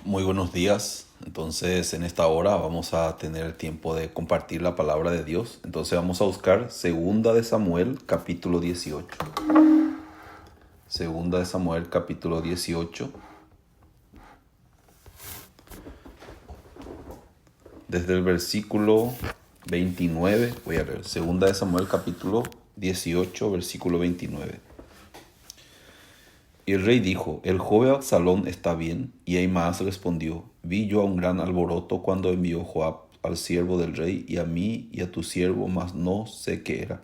Muy buenos días. Entonces, en esta hora vamos a tener el tiempo de compartir la palabra de Dios. Entonces, vamos a buscar Segunda de Samuel, capítulo 18. Segunda de Samuel, capítulo 18. Desde el versículo 29, voy a leer. Segunda de Samuel, capítulo 18, versículo 29. Y el rey dijo: el joven Absalón está bien. Y Ahimaas respondió: vi yo a un gran alboroto cuando envió Joab al siervo del rey, y a mí y a tu siervo, mas no sé qué era.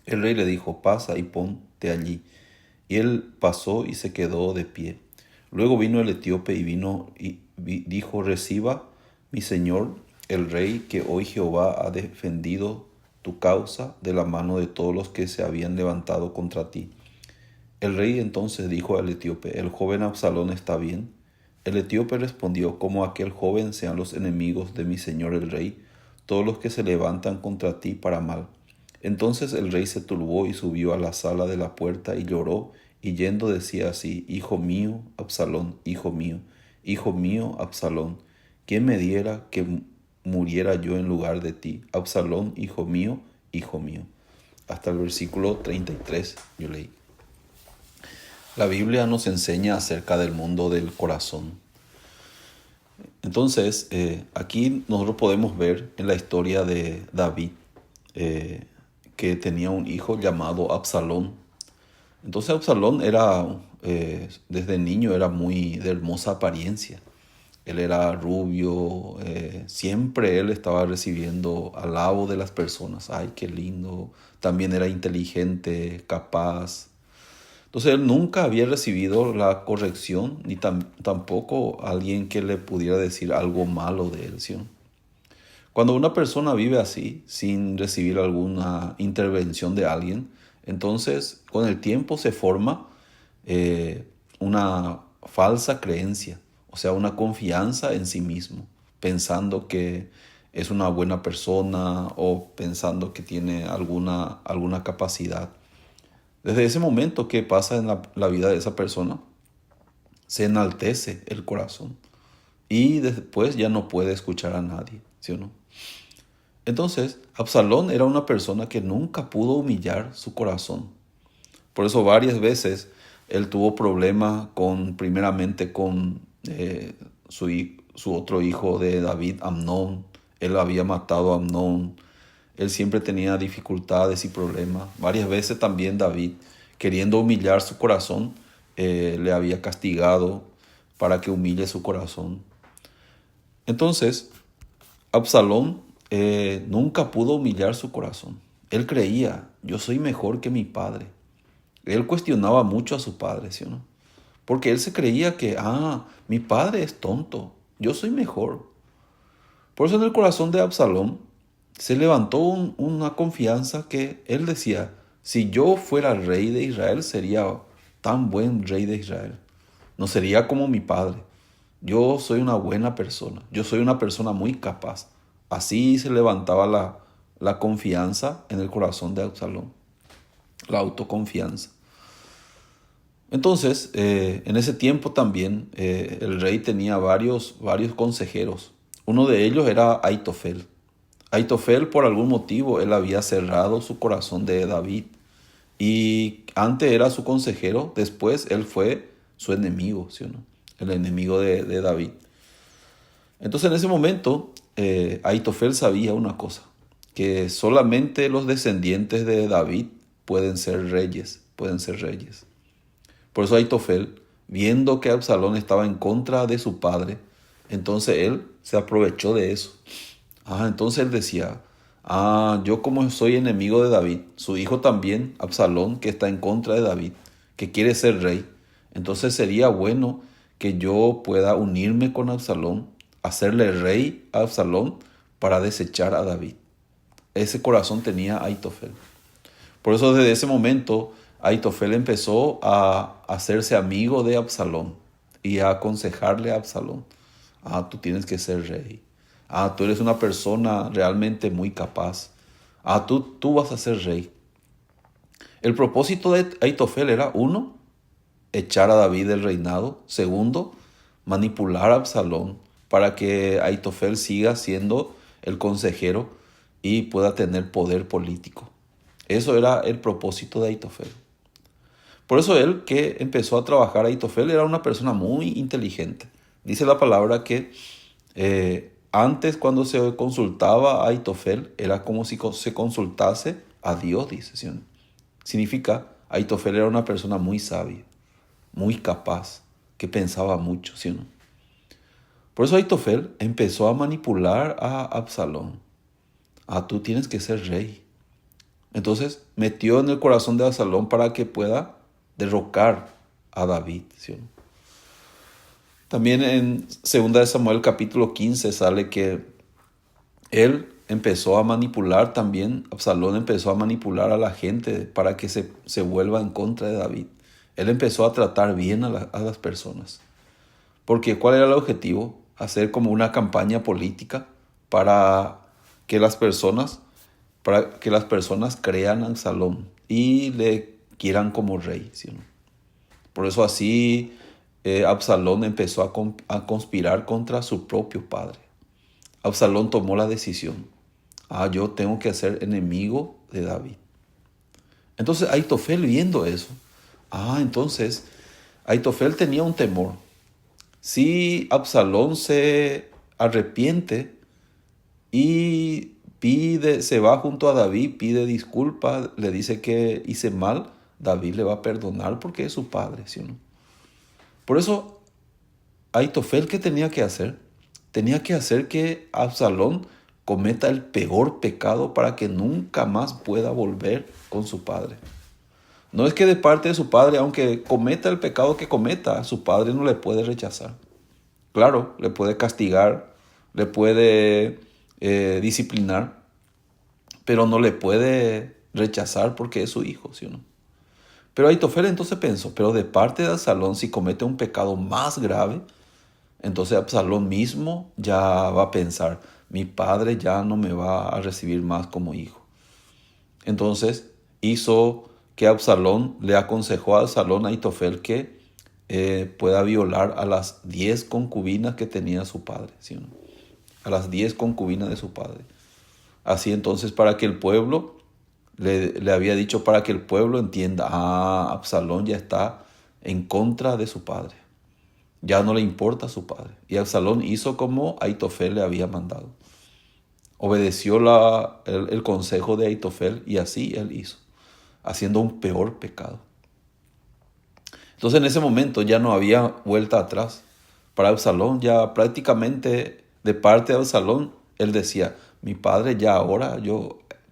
El rey le dijo: pasa y ponte allí. Y él pasó y se quedó de pie. Luego vino el etíope y dijo: reciba mi señor el rey, que hoy Jehová ha defendido tu causa de la mano de todos los que se habían levantado contra ti. El rey entonces dijo al etíope: el joven Absalón está bien. El etíope respondió: como aquel joven sean los enemigos de mi señor el rey, todos los que se levantan contra ti para mal. Entonces el rey se turbó y subió a la sala de la puerta y lloró, y yendo decía así: hijo mío, Absalón, hijo mío, Absalón, ¿quién me diera que muriera yo en lugar de ti? Absalón, hijo mío, hijo mío. Hasta el versículo 33 yo leí. La Biblia nos enseña acerca del mundo del corazón. Entonces, aquí nosotros podemos ver en la historia de David que tenía un hijo llamado Absalón. Entonces Absalón era, desde niño era muy de hermosa apariencia. Él era rubio, siempre él estaba recibiendo alabo de las personas. Ay, qué lindo. También era inteligente, capaz. Entonces él nunca había recibido la corrección, ni tampoco alguien que le pudiera decir algo malo de él, ¿sí o no? Cuando una persona vive así, sin recibir alguna intervención de alguien, entonces con el tiempo se forma una falsa creencia, o sea, una confianza en sí mismo, pensando que es una buena persona o pensando que tiene alguna capacidad. Desde ese momento que pasa en la vida de esa persona, se enaltece el corazón y después ya no puede escuchar a nadie, ¿sí o no? Entonces, Absalón era una persona que nunca pudo humillar su corazón. Por eso varias veces él tuvo problemas primeramente con su otro hijo de David, Amnón. Él había matado a Amnón. Él siempre tenía dificultades y problemas. Varias veces también David, queriendo humillar su corazón, le había castigado para que humille su corazón. Entonces, Absalón nunca pudo humillar su corazón. Él creía: yo soy mejor que mi padre. Él cuestionaba mucho a su padre, ¿sí o no? Porque él se creía que, mi padre es tonto, yo soy mejor. Por eso en el corazón de Absalón se levantó una confianza que él decía: si yo fuera rey de Israel, sería tan buen rey de Israel. No sería como mi padre. Yo soy una buena persona. Yo soy una persona muy capaz. Así se levantaba la confianza en el corazón de Absalón. La autoconfianza. Entonces, en ese tiempo también el rey tenía varios consejeros. Uno de ellos era Aitofel. Aitofel, por algún motivo, él había cerrado su corazón de David. Y antes era su consejero, después él fue su enemigo, ¿sí o no? El enemigo de David. Entonces en ese momento, Aitofel sabía una cosa: que solamente los descendientes de David pueden ser reyes, Por eso Aitofel, viendo que Absalón estaba en contra de su padre, entonces él se aprovechó de eso. Entonces él decía: yo como soy enemigo de David, su hijo también, Absalón, que está en contra de David, que quiere ser rey, entonces sería bueno que yo pueda unirme con Absalón, hacerle rey a Absalón para desechar a David. Ese corazón tenía Aitofel. Por eso desde ese momento Aitofel empezó a hacerse amigo de Absalón y a aconsejarle a Absalón: tú tienes que ser rey. Tú eres una persona realmente muy capaz. Tú vas a ser rey. El propósito de Aitofel era: uno, echar a David del reinado. Segundo, manipular a Absalón para que Aitofel siga siendo el consejero y pueda tener poder político. Eso era el propósito de Aitofel. Por eso él que empezó a trabajar, Aitofel era una persona muy inteligente. Dice la palabra que antes cuando se consultaba a Aitofel era como si se consultase a Dios, dice. ¿Sí? Significa, Aitofel era una persona muy sabia, muy capaz, que pensaba mucho, ¿sí o no? Por eso Aitofel empezó a manipular a Absalón. Tú tienes que ser rey. Entonces metió en el corazón de Absalón para que pueda derrocar a David, ¿sí o no? También en 2 de Samuel capítulo 15 sale que él empezó a manipular también, Absalón empezó a manipular a la gente para que se vuelva en contra de David. Él empezó a tratar bien a las personas. Porque ¿cuál era el objetivo? Hacer como una campaña política para que las personas crean a Absalón y le quieran como rey, ¿sí o no? Por eso así Absalón empezó a conspirar contra su propio padre. Absalón tomó la decisión. Yo tengo que ser enemigo de David. Entonces Aitofel viendo eso. Entonces Aitofel tenía un temor. Si Absalón se arrepiente y se va junto a David, pide disculpas, le dice que hice mal, David le va a perdonar porque es su padre, ¿sí o no? Por eso, Aitofel, ¿qué tenía que hacer? Tenía que hacer que Absalón cometa el peor pecado para que nunca más pueda volver con su padre. No es que de parte de su padre, aunque cometa el pecado que cometa, su padre no le puede rechazar. Claro, le puede castigar, le puede disciplinar, pero no le puede rechazar porque es su hijo, ¿sí o no? Pero Aitofel entonces pensó, pero de parte de Absalón, si comete un pecado más grave, entonces Absalón mismo ya va a pensar, mi padre ya no me va a recibir más como hijo. Entonces hizo que Absalón, le aconsejó a Absalón, a Aitofel, que pueda violar a las 10 concubinas que tenía su padre, ¿sí o no? A las 10 concubinas de su padre. Así entonces para que el pueblo, le había dicho para que el pueblo entienda, Absalón ya está en contra de su padre. Ya no le importa a su padre. Y Absalón hizo como Aitofel le había mandado. Obedeció el consejo de Aitofel y así él hizo, haciendo un peor pecado. Entonces en ese momento ya no había vuelta atrás. Para Absalón ya prácticamente de parte de Absalón, él decía, mi padre ya ahora,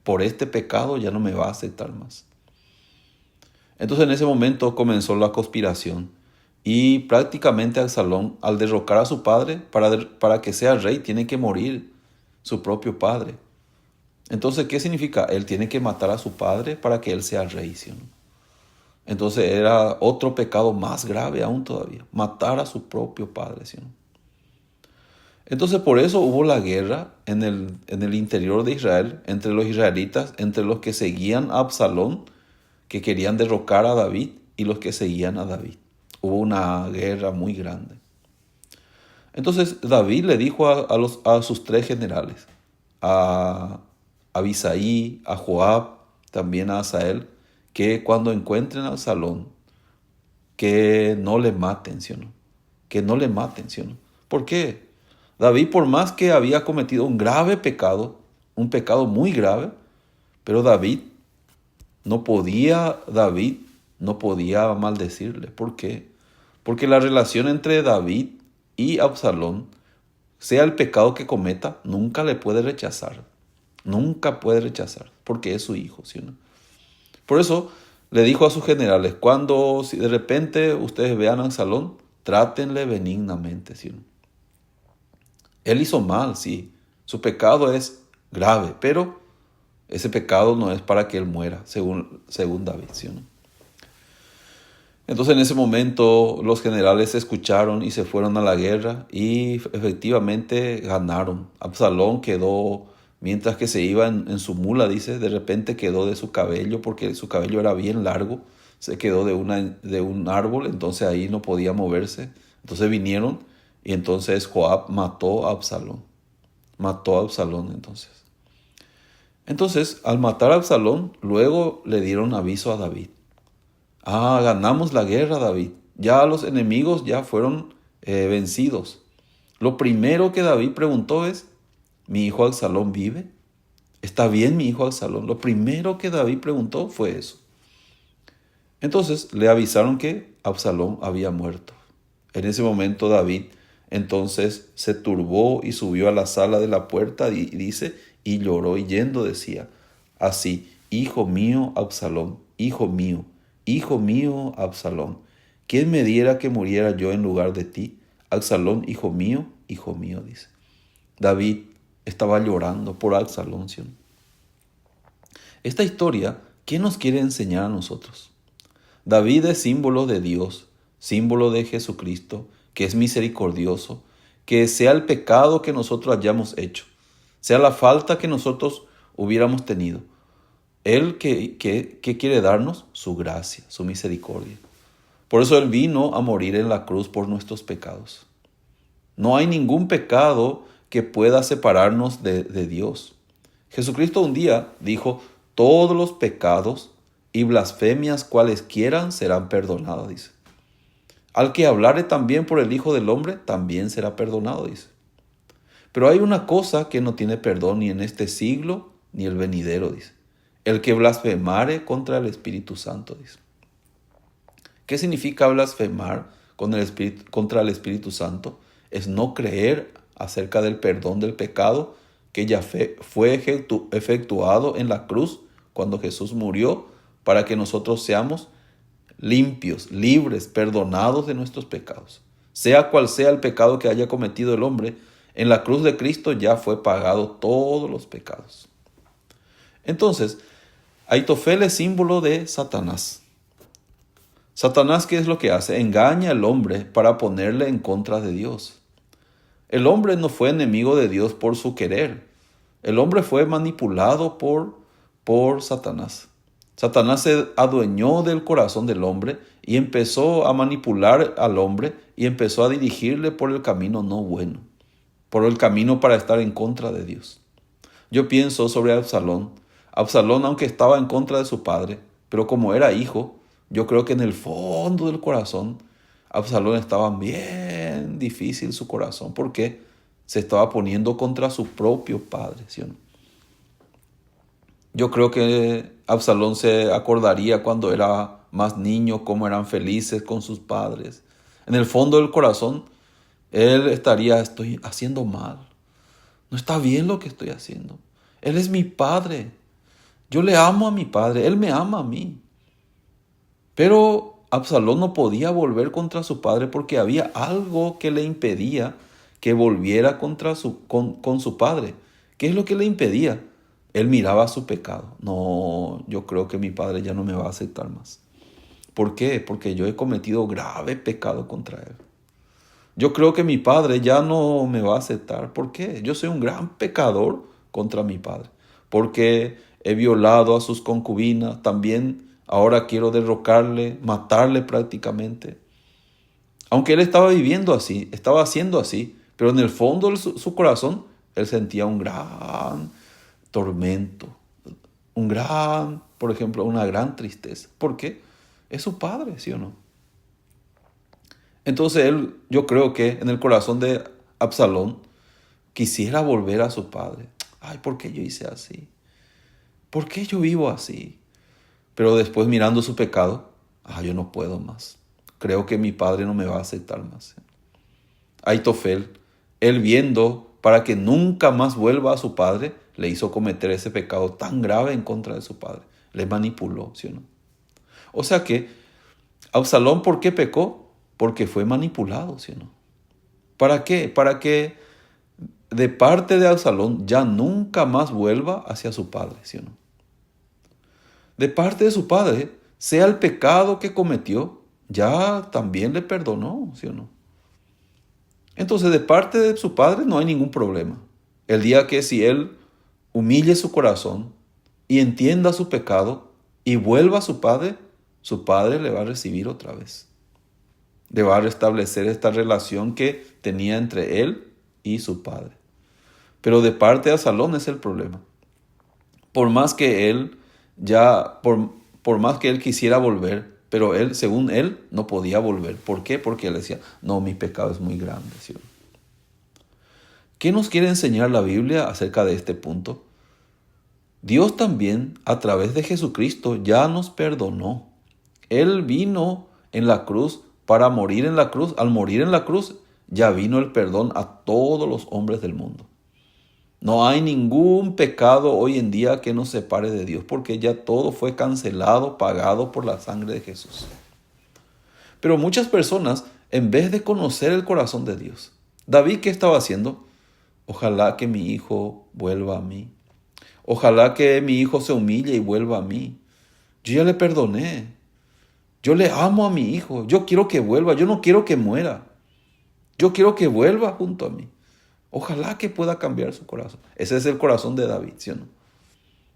por este pecado ya no me va a aceptar más. Entonces en ese momento comenzó la conspiración y prácticamente Absalón, al derrocar a su padre, para que sea rey, tiene que morir su propio padre. Entonces, ¿qué significa? Él tiene que matar a su padre para que él sea rey, ¿sí o no? Entonces era otro pecado más grave aún todavía, matar a su propio padre, ¿sí o no? Entonces por eso hubo la guerra en el interior de Israel, entre los israelitas, entre los que seguían a Absalón, que querían derrocar a David, y los que seguían a David. Hubo una guerra muy grande. Entonces David le dijo a sus 3 generales, a Abisaí, a Joab, también a Asael, que cuando encuentren a Absalón, que no le maten, ¿sí o no? Que no le maten, ¿sí o no? ¿Por qué? David, por más que había cometido un grave pecado, un pecado muy grave, pero David no podía maldecirle. ¿Por qué? Porque la relación entre David y Absalón, sea el pecado que cometa, nunca le puede rechazar. Nunca puede rechazar, porque es su hijo, ¿sí o no? Por eso le dijo a sus generales, si de repente ustedes vean a Absalón, trátenle benignamente, ¿sí o no? Él hizo mal, sí. Su pecado es grave, pero ese pecado no es para que él muera, según David, ¿sí o no? Entonces en ese momento los generales escucharon y se fueron a la guerra y efectivamente ganaron. Absalón quedó, mientras que se iba en su mula, dice, de repente quedó de su cabello, porque su cabello era bien largo, se quedó de un árbol, entonces ahí no podía moverse. Entonces vinieron Y entonces Joab mató a Absalón. Mató a Absalón entonces. Entonces, al matar a Absalón, luego le dieron aviso a David. Ganamos la guerra, David. Ya los enemigos ya fueron vencidos. Lo primero que David preguntó es, ¿mi hijo Absalón vive? ¿Está bien mi hijo Absalón? Lo primero que David preguntó fue eso. Entonces le avisaron que Absalón había muerto. En ese momento David entonces se turbó y subió a la sala de la puerta y dice, y lloró y yendo decía así, hijo mío Absalón, hijo mío Absalón, ¿quién me diera que muriera yo en lugar de ti? Absalón, hijo mío, dice. David estaba llorando por Absalón, ¿sí? Esta historia, ¿qué nos quiere enseñar a nosotros? David es símbolo de Dios, símbolo de Jesucristo, que es misericordioso, que sea el pecado que nosotros hayamos hecho, sea la falta que nosotros hubiéramos tenido. Él que quiere darnos su gracia, su misericordia. Por eso Él vino a morir en la cruz por nuestros pecados. No hay ningún pecado que pueda separarnos de Dios. Jesucristo un día dijo, todos los pecados y blasfemias cuales quieran serán perdonadas, dice. Al que hablare también por el Hijo del Hombre, también será perdonado, dice. Pero hay una cosa que no tiene perdón ni en este siglo ni el venidero, dice. El que blasfemare contra el Espíritu Santo, dice. ¿Qué significa blasfemar contra el Espíritu Santo? Es no creer acerca del perdón del pecado que ya fue efectuado en la cruz cuando Jesús murió para que nosotros seamos limpios, libres, perdonados de nuestros pecados. Sea cual sea el pecado que haya cometido el hombre, en la cruz de Cristo ya fue pagado todos los pecados. Entonces, Aitofel es símbolo de Satanás. Satanás, ¿qué es lo que hace? Engaña al hombre para ponerle en contra de Dios. El hombre no fue enemigo de Dios por su querer. El hombre fue manipulado por Satanás. Satanás se adueñó del corazón del hombre y empezó a manipular al hombre y empezó a dirigirle por el camino no bueno, por el camino para estar en contra de Dios. Yo pienso sobre Absalón. Absalón, aunque estaba en contra de su padre, pero como era hijo, yo creo que en el fondo del corazón, Absalón estaba bien difícil su corazón, porque se estaba poniendo contra su propio padre, ¿sí o no? Yo creo que Absalón se acordaría cuando era más niño, cómo eran felices con sus padres. En el fondo del corazón, él estaría, estoy haciendo mal. No está bien lo que estoy haciendo. Él es mi padre. Yo le amo a mi padre. Él me ama a mí. Pero Absalón no podía volver contra su padre porque había algo que le impedía que volviera con su padre. ¿Qué es lo que le impedía? Él miraba su pecado. No, yo creo que mi padre ya no me va a aceptar más. ¿Por qué? Porque yo he cometido grave pecado contra él. Yo creo que mi padre ya no me va a aceptar. ¿Por qué? Yo soy un gran pecador contra mi padre. Porque he violado a sus concubinas. También ahora quiero derrocarle, matarle prácticamente. Aunque él estaba viviendo así, estaba haciendo así. Pero en el fondo de su corazón, él sentía un gran tormento, por ejemplo, una gran tristeza. ¿Por qué? Es su padre, ¿sí o no? Entonces yo creo que en el corazón de Absalón quisiera volver a su padre. Ay, ¿por qué yo hice así? ¿Por qué yo vivo así? Pero después mirando su pecado, yo no puedo más. Creo que mi padre no me va a aceptar más. Aitofel, él viendo para que nunca más vuelva a su padre, le hizo cometer ese pecado tan grave en contra de su padre. Le manipuló, ¿sí o no? O sea que Absalón, ¿por qué pecó? Porque fue manipulado, ¿sí o no? ¿Para qué? Para que de parte de Absalón ya nunca más vuelva hacia su padre, ¿sí o no? De parte de su padre, sea el pecado que cometió, ya también le perdonó, ¿sí o no? Entonces, de parte de su padre no hay ningún problema. El día que si él humille su corazón y entienda su pecado y vuelva a su padre le va a recibir otra vez. Le va a restablecer esta relación que tenía entre él y su padre. Pero de parte de Absalón es el problema. Por más que él por más que él quisiera volver, pero él, según él, no podía volver. ¿Por qué? Porque él decía, no, mi pecado es muy grande, ¿sí? ¿Qué nos quiere enseñar la Biblia acerca de este punto? Dios también, a través de Jesucristo, ya nos perdonó. Él vino en la cruz para morir en la cruz. Al morir en la cruz, ya vino el perdón a todos los hombres del mundo. No hay ningún pecado hoy en día que nos separe de Dios, porque ya todo fue cancelado, pagado por la sangre de Jesús. Pero muchas personas, en vez de conocer el corazón de Dios, David, ¿qué estaba haciendo? Ojalá que mi hijo vuelva a mí. Ojalá que mi hijo se humille y vuelva a mí. Yo ya le perdoné. Yo le amo a mi hijo. Yo quiero que vuelva. Yo no quiero que muera. Yo quiero que vuelva junto a mí. Ojalá que pueda cambiar su corazón. Ese es el corazón de David, ¿sí o no?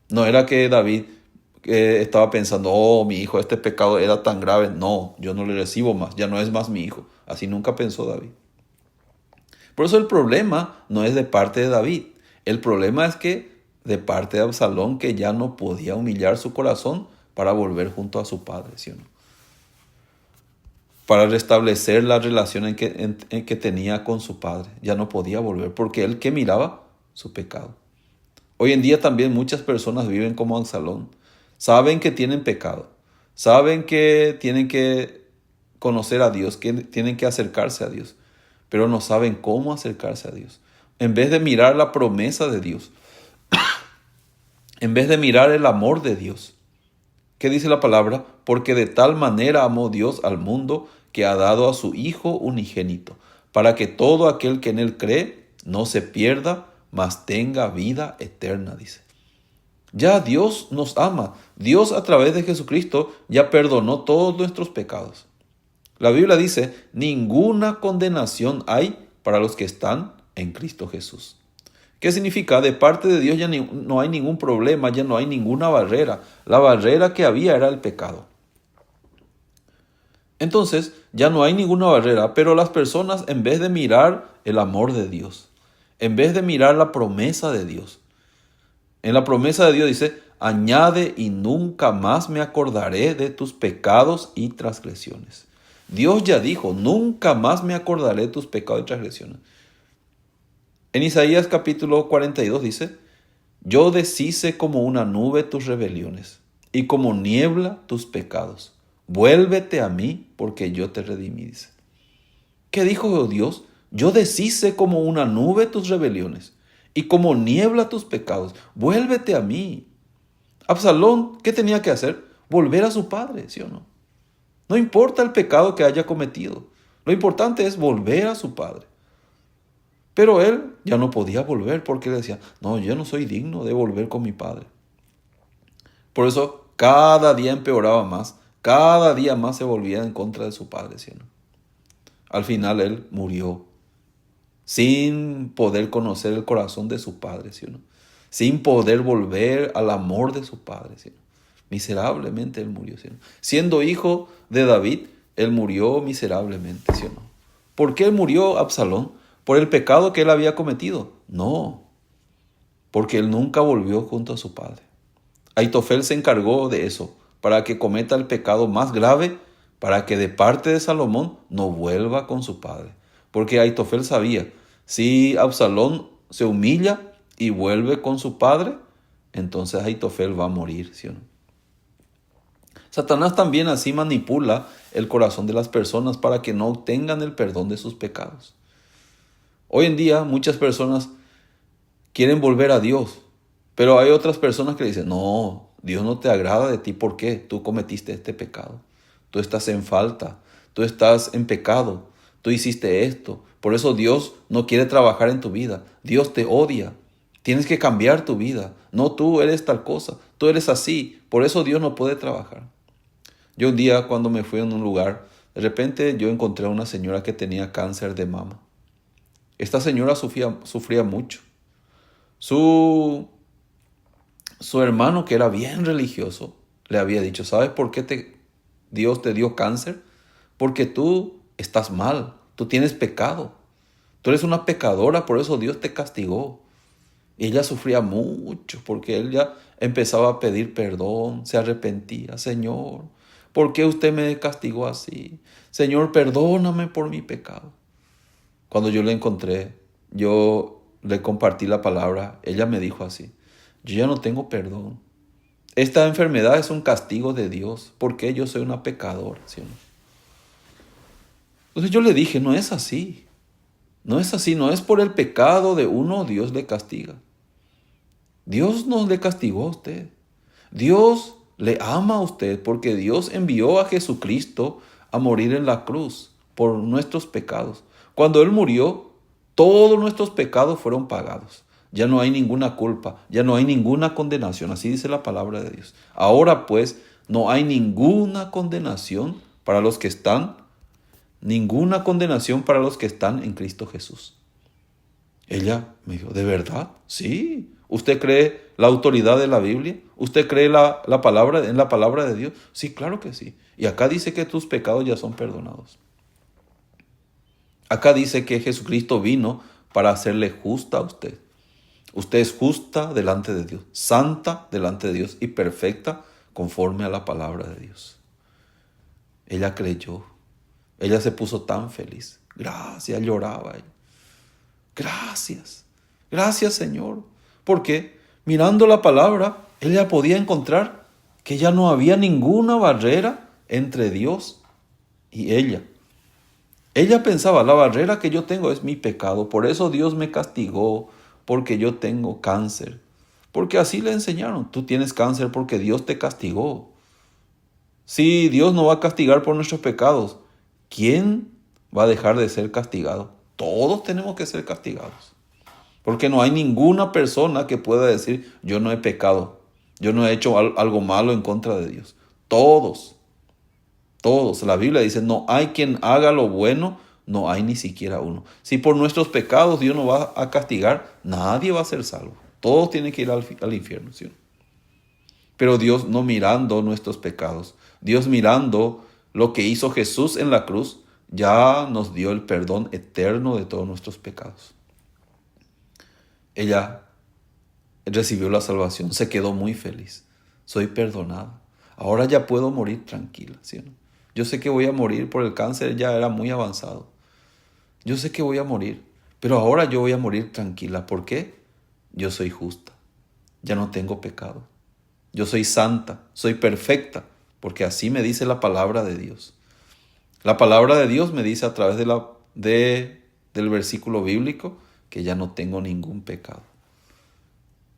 No era que David estaba pensando, oh, mi hijo, este pecado era tan grave. No, yo no le recibo más. Ya no es más mi hijo. Así nunca pensó David. Por eso el problema no es de parte de David. El problema es que de parte de Absalón, que ya no podía humillar su corazón para volver junto a su padre, ¿sí o no? Para restablecer la relación en que tenía con su padre. Ya no podía volver, porque él que miraba su pecado. Hoy en día también muchas personas viven como Absalón. Saben que tienen pecado. Saben que tienen que conocer a Dios, que tienen que acercarse a Dios, pero no saben cómo acercarse a Dios. En vez de mirar la promesa de Dios, en vez de mirar el amor de Dios. ¿Qué dice la palabra? Porque de tal manera amó Dios al mundo que ha dado a su Hijo unigénito, para que todo aquel que en él cree no se pierda, mas tenga vida eterna, dice. Ya Dios nos ama. Dios a través de Jesucristo ya perdonó todos nuestros pecados. La Biblia dice, ninguna condenación hay para los que están en Cristo Jesús. ¿Qué significa? De parte de Dios ya no hay ningún problema, ya no hay ninguna barrera. La barrera que había era el pecado. Entonces, ya no hay ninguna barrera, pero las personas, en vez de mirar el amor de Dios, en vez de mirar la promesa de Dios, en la promesa de Dios dice, añade y nunca más me acordaré de tus pecados y transgresiones. Dios ya dijo, nunca más me acordaré de tus pecados y transgresiones. En Isaías capítulo 42 dice, yo deshice como una nube tus rebeliones y como niebla tus pecados. Vuélvete a mí porque yo te redimí, dice. ¿Qué dijo Dios? Yo deshice como una nube tus rebeliones y como niebla tus pecados. Vuélvete a mí. Absalón, ¿qué tenía que hacer? Volver a su padre, ¿sí o no? No importa el pecado que haya cometido. Lo importante es volver a su padre. Pero él ya no podía volver porque él decía, no, yo no soy digno de volver con mi padre. Por eso cada día empeoraba más, cada día más se volvía en contra de su padre, ¿sí o no? Al final él murió sin poder conocer el corazón de su padre, ¿sí o no? Sin poder volver al amor de su padre, ¿sí o no? Miserablemente él murió, ¿sí o no? Siendo hijo de David, él murió miserablemente, ¿sí o no? ¿Por qué murió Absalón? ¿Por el pecado que él había cometido? No, porque él nunca volvió junto a su padre. Ahitofel se encargó de eso, para que cometa el pecado más grave, para que de parte de Salomón no vuelva con su padre. Porque Ahitofel sabía, si Absalón se humilla y vuelve con su padre, entonces Ahitofel va a morir, ¿sí o no? Satanás también así manipula el corazón de las personas para que no obtengan el perdón de sus pecados. Hoy en día muchas personas quieren volver a Dios, pero hay otras personas que dicen, no, Dios no te agrada de ti. ¿Por qué? Tú cometiste este pecado. Tú estás en falta, tú estás en pecado, tú hiciste esto. Por eso Dios no quiere trabajar en tu vida. Dios te odia. Tienes que cambiar tu vida. No, tú eres tal cosa, tú eres así. Por eso Dios no puede trabajar. Yo un día cuando me fui a un lugar, de repente yo encontré a una señora que tenía cáncer de mama. Esta señora sufría mucho. Su hermano, que era bien religioso, le había dicho, ¿sabes por qué Dios te dio cáncer? Porque tú estás mal, tú tienes pecado, tú eres una pecadora, por eso Dios te castigó. Y ella sufría mucho porque él ya empezaba a pedir perdón, se arrepentía. Señor, ¿por qué usted me castigó así? Señor, perdóname por mi pecado. Cuando yo le encontré, yo le compartí la palabra, ella me dijo así: yo ya no tengo perdón. Esta enfermedad es un castigo de Dios porque yo soy una pecadora, ¿sí o no? Entonces yo le dije, no es así. No es así, no es por el pecado de uno Dios le castiga. Dios no le castigó a usted. Dios le ama a usted porque Dios envió a Jesucristo a morir en la cruz por nuestros pecados. Cuando Él murió, todos nuestros pecados fueron pagados. Ya no hay ninguna culpa, ya no hay ninguna condenación. Así dice la palabra de Dios. Ahora pues, no hay ninguna condenación para los que están, ninguna condenación para los que están en Cristo Jesús. Ella me dijo, ¿de verdad? Sí. ¿Usted cree la autoridad de la Biblia? ¿Usted cree en la palabra de Dios? Sí, claro que sí. Y acá dice que tus pecados ya son perdonados. Acá dice que Jesucristo vino para hacerle justa a usted. Usted es justa delante de Dios, santa delante de Dios y perfecta conforme a la palabra de Dios. Ella creyó. Ella se puso tan feliz. Gracias, lloraba ella. Gracias, gracias Señor. Porque mirando la palabra, ella podía encontrar que ya no había ninguna barrera entre Dios y ella. Ella pensaba, la barrera que yo tengo es mi pecado, por eso Dios me castigó, porque yo tengo cáncer. Porque así le enseñaron, tú tienes cáncer porque Dios te castigó. Si Dios no va a castigar por nuestros pecados, ¿quién va a dejar de ser castigado? Todos tenemos que ser castigados. Porque no hay ninguna persona que pueda decir, yo no he pecado, yo no he hecho algo malo en contra de Dios. Todos. La Biblia dice, no hay quien haga lo bueno, no hay ni siquiera uno. Si por nuestros pecados Dios nos va a castigar, nadie va a ser salvo. Todos tienen que ir al infierno, ¿sí? Pero Dios no mirando nuestros pecados, Dios mirando lo que hizo Jesús en la cruz, ya nos dio el perdón eterno de todos nuestros pecados. Ella recibió la salvación, se quedó muy feliz. Soy perdonada. Ahora ya puedo morir tranquila, ¿sí o no? Yo sé que voy a morir por el cáncer, ya era muy avanzado. Yo sé que voy a morir, pero ahora yo voy a morir tranquila. ¿Por qué? Yo soy justa, ya no tengo pecado. Yo soy santa, soy perfecta, porque así me dice la palabra de Dios. La palabra de Dios me dice a través del versículo bíblico que ya no tengo ningún pecado.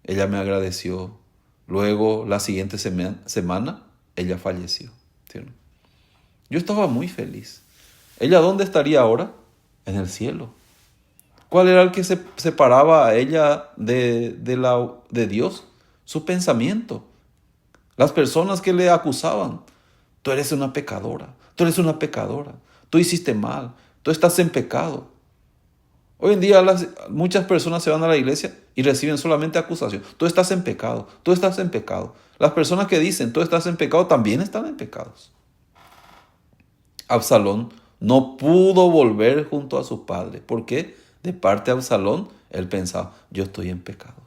Ella me agradeció. Luego, la siguiente semana, ella falleció, ¿sí? Yo estaba muy feliz. ¿Ella dónde estaría ahora? En el cielo. ¿Cuál era el que se separaba a ella de Dios? Su pensamiento. Las personas que le acusaban. Tú eres una pecadora. Tú eres una pecadora. Tú hiciste mal. Tú estás en pecado. Hoy en día muchas personas se van a la iglesia y reciben solamente acusación. Tú estás en pecado. Tú estás en pecado. Las personas que dicen tú estás en pecado también están en pecados. Absalón no pudo volver junto a su padre. ¿Por qué? De parte de Absalón, él pensaba, yo estoy en pecado.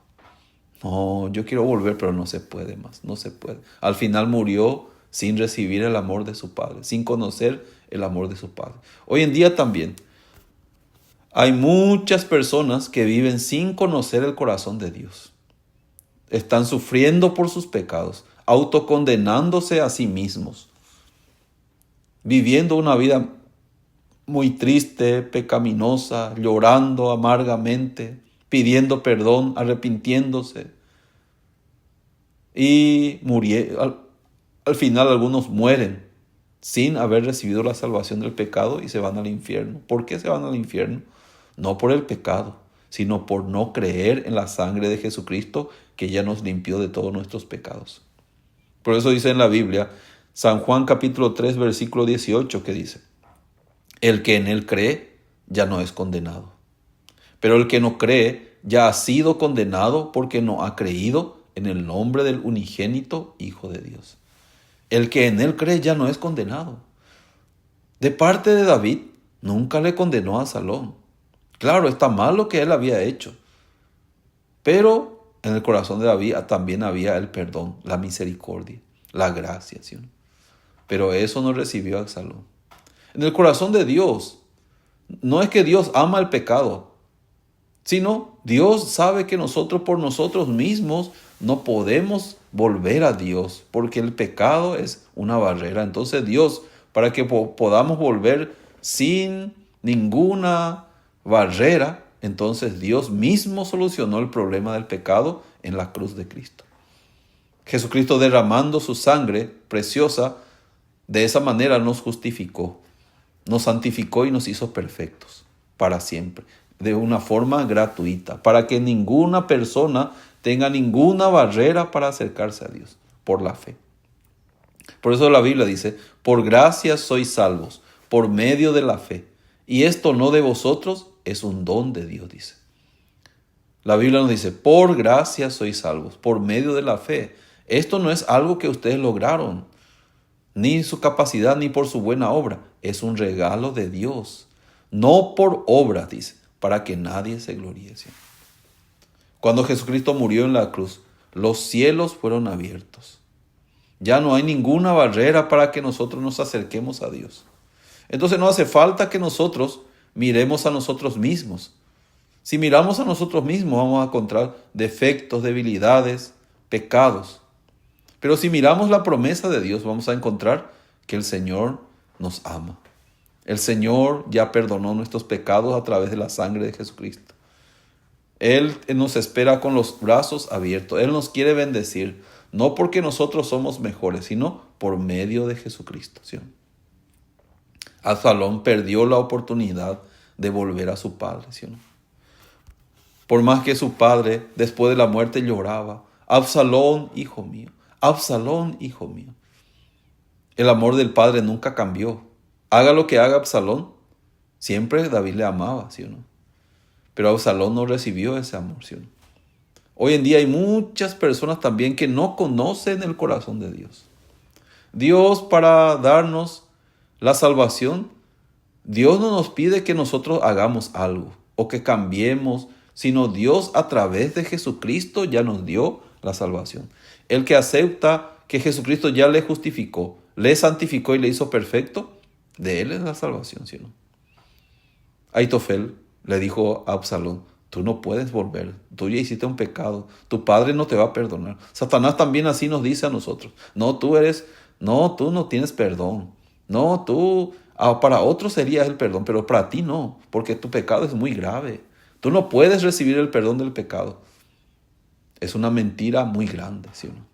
No, yo quiero volver, pero no se puede más, no se puede. Al final murió sin recibir el amor de su padre, sin conocer el amor de su padre. Hoy en día también hay muchas personas que viven sin conocer el corazón de Dios. Están sufriendo por sus pecados, autocondenándose a sí mismos, viviendo una vida muy triste, pecaminosa, llorando amargamente, pidiendo perdón, arrepintiéndose. Y al final algunos mueren sin haber recibido la salvación del pecado y se van al infierno. ¿Por qué se van al infierno? No por el pecado, sino por no creer en la sangre de Jesucristo que ya nos limpió de todos nuestros pecados. Por eso dice en la Biblia, San Juan capítulo 3, versículo 18, que dice, el que en él cree ya no es condenado. Pero el que no cree ya ha sido condenado porque no ha creído en el nombre del unigénito Hijo de Dios. El que en él cree ya no es condenado. De parte de David, Nunca le condenó a Absalón. Claro, está mal lo que él había hecho, pero en el corazón de David también había el perdón, la misericordia, la gracia, ¿sí o no? Pero eso no recibió Absalón. En el corazón de Dios, no es que Dios ama el pecado, sino Dios sabe que nosotros por nosotros mismos no podemos volver a Dios, porque el pecado es una barrera. Entonces Dios, para que podamos volver sin ninguna barrera, entonces Dios mismo solucionó el problema del pecado en la cruz de Cristo. Jesucristo derramando su sangre preciosa, de esa manera nos justificó, nos santificó y nos hizo perfectos para siempre, de una forma gratuita, para que ninguna persona tenga ninguna barrera para acercarse a Dios por la fe. Por eso la Biblia dice, por gracia sois salvos, por medio de la fe. Y esto no de vosotros, es un don de Dios, dice. La Biblia nos dice, por gracia sois salvos, por medio de la fe. Esto no es algo que ustedes lograron, ni su capacidad, ni por su buena obra. Es un regalo de Dios. No por obra, dice, para que nadie se gloríe. Cuando Jesucristo murió en la cruz, los cielos fueron abiertos. Ya no hay ninguna barrera para que nosotros nos acerquemos a Dios. Entonces no hace falta que nosotros miremos a nosotros mismos. Si miramos a nosotros mismos, vamos a encontrar defectos, debilidades, pecados. Pero si miramos la promesa de Dios, vamos a encontrar que el Señor nos ama. El Señor ya perdonó nuestros pecados a través de la sangre de Jesucristo. Él nos espera con los brazos abiertos. Él nos quiere bendecir, no porque nosotros somos mejores, sino por medio de Jesucristo. ¿Sí? Absalón perdió la oportunidad de volver a su padre. ¿Sí? Por más que su padre, después de la muerte, lloraba, Absalón, hijo mío, Absalón, hijo mío. El amor del padre nunca cambió. Haga lo que haga Absalón, siempre David le amaba, ¿sí o no? Pero Absalón no recibió ese amor, ¿sí o no? Hoy en día hay muchas personas también que no conocen el corazón de Dios. Dios, para darnos la salvación, Dios no nos pide que nosotros hagamos algo o que cambiemos, sino Dios a través de Jesucristo ya nos dio la salvación. El que acepta que Jesucristo ya le justificó, le santificó y le hizo perfecto, de él es la salvación, ¿sí o no? Aitofel le dijo a Absalón, tú no puedes volver, tú ya hiciste un pecado, tu padre no te va a perdonar. Satanás también así nos dice a nosotros, tú no tienes perdón, no, para otros sería el perdón, pero para ti no, porque tu pecado es muy grave, tú no puedes recibir el perdón del pecado. Es una mentira muy grande, ¿sí o no?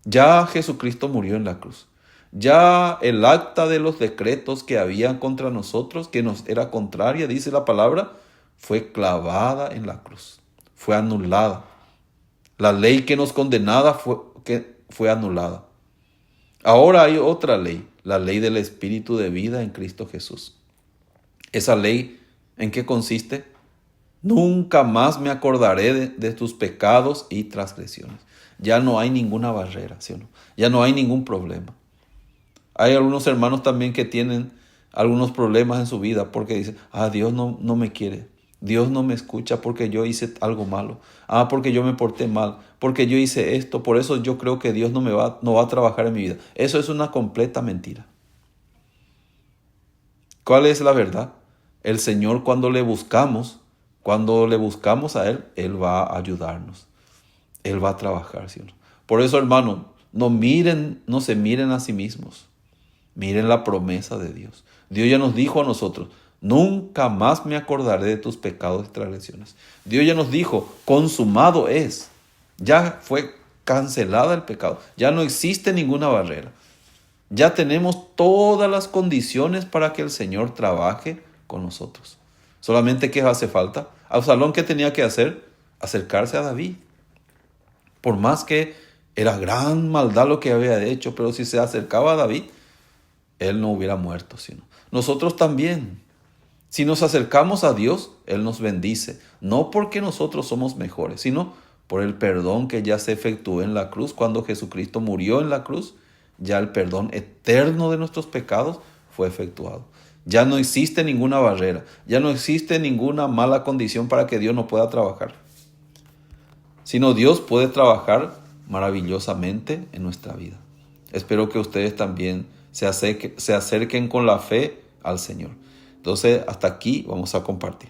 Ya Jesucristo murió en la cruz. Ya el acta de los decretos que habían contra nosotros, que nos era contraria, dice la palabra, fue clavada en la cruz. Fue anulada. La ley que nos condenaba fue anulada. Ahora hay otra ley, la ley del Espíritu de vida en Cristo Jesús. Esa ley, ¿en qué consiste? Nunca más me acordaré de tus pecados y transgresiones. Ya no hay ninguna barrera, ¿sí o no? Ya no hay ningún problema. Hay algunos hermanos también que tienen algunos problemas en su vida porque dicen, Dios no me quiere, Dios no me escucha porque yo hice algo malo, porque yo me porté mal, porque yo hice esto, por eso yo creo que Dios no va a trabajar en mi vida. Eso es una completa mentira. ¿Cuál es la verdad? El Señor cuando le buscamos a Él va a ayudarnos. Él va a trabajar, ¿sí? Por eso, hermano, no se miren a sí mismos. Miren la promesa de Dios. Dios ya nos dijo a nosotros, nunca más me acordaré de tus pecados y transgresiones. Dios ya nos dijo, consumado es. Ya fue cancelada el pecado. Ya no existe ninguna barrera. Ya tenemos todas las condiciones para que el Señor trabaje con nosotros. Solamente, ¿qué hace falta? Absalón, ¿qué tenía que hacer? Acercarse a David. Por más que era gran maldad lo que había hecho, pero si se acercaba a David, él no hubiera muerto. Sino nosotros también. Si nos acercamos a Dios, Él nos bendice. No porque nosotros somos mejores, sino por el perdón que ya se efectuó en la cruz. Cuando Jesucristo murió en la cruz, ya el perdón eterno de nuestros pecados fue efectuado. Ya no existe ninguna barrera, ya no existe ninguna mala condición para que Dios no pueda trabajar. Sino Dios puede trabajar maravillosamente en nuestra vida. Espero que ustedes también se acerquen con la fe al Señor. Entonces, hasta aquí vamos a compartir.